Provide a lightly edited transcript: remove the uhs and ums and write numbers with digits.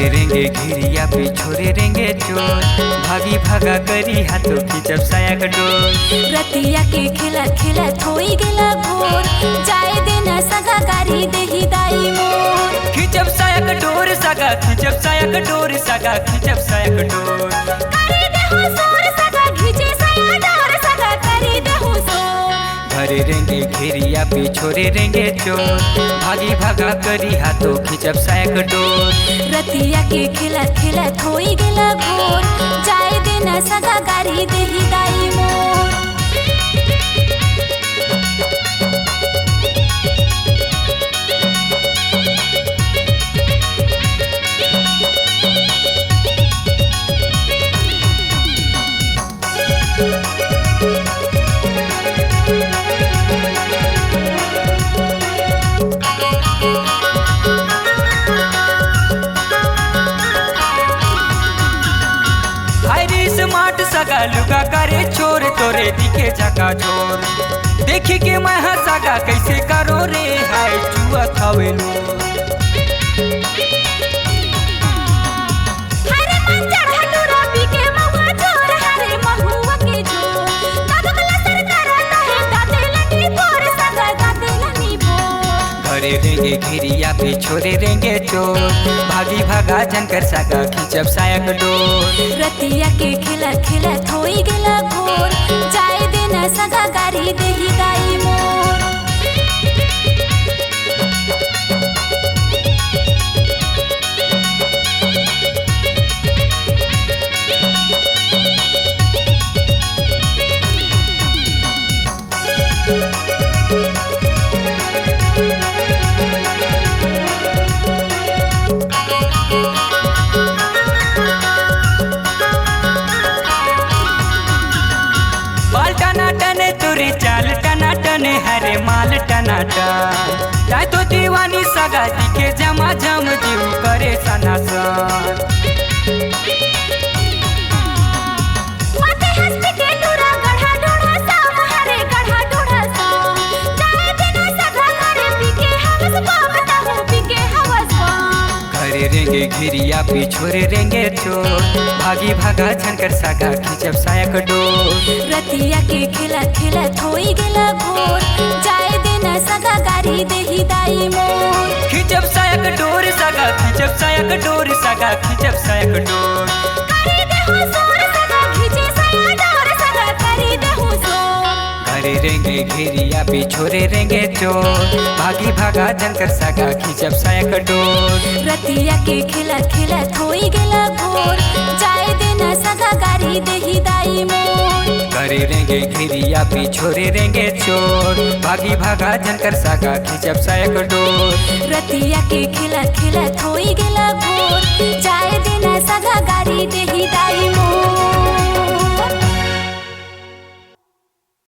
घरे रेंगे घिरिया पिछोरे रेंगे चोर, भागी भागा करी हाथों खींचब साया का डोर। रतिया के खेला खेला थोई गेला भोर, जाए देना सगा गारी देही दाई मोर। खींचब साया का डोर सगा, खींचब साया का डोर सगा, खींचब साया का डोर। करी देहु सोर सगा खींचे साया डोर सगा करी देहु सोर। घरे रेंगे घिरिया पिछोरे रेंगे चोर, भागी भागा करी हाथों खींचब साया का डोर। रतिया के खेला खेला थोई गेला भोर, जाए देना सगा गारी देही दाई मोर। स्मार्ट सगा लुगा करे चोर, तोरे दिखे जका चोर। देखी के मैं सगा कैसे करो रे, हाय चुआ खावे लो। हरे मंजर हटूरा पी के महुआ चोर, हरे महुआ के चोर। दादुकला सर करता है दाते लनी बोर सगा दाते लनी बोर। घरे रेंगे घिरिया पिछोरे रेंगे चोर, भागी भागा जनकर सगा खींचब साया का डोर। रतिया के खेला खेला थोई गेला भोर, जाए देना सगा गारी देही दाई मोर। तुरी चाल टनाटन हरे माल टनाटन, जाए तो दीवानी सगा दिखे जमा जम जीव करे सनासन। माथे हंस के टूरा गढ़ा ढूढ़ा साम, हरे गढ़ा ढूढ़ा साम। जाए देना सगा गारी पी के हवस पाम, तहु पी के हवस पाम। घरे रेंगे घिरिया पिछोरे रेंगे चोर, भागी भागा झनकर सगा खींचब साया का डोर। रतिया के खेला खेला थोई गेला भोर, जाए देना सगा गारी देही दाई मोर। खींचब साया का डोर सगा, खींचब साया का डोर सगा, खींचब साया का डोर। करी देहु सोर सगा खींचे साया डोर सगा करी देहु सोर। घरे रेंगे घिरिया पिछोरे रेंगे चोर, भागी भागा जनकर सगा खींचब साया का डोर। रतिया के खेला खेला थोई गेला भोर, जाए देना सगा गारी देही दाई मोर। घरे रेंगे घिरिया पिछोरे रेंगे चोर, भागी भागा जनकर सगा खींचब साया का डोर। रतिया के खेला खेला थोई गेला भोर, जाए देना सगा गारी देही दाई मोर।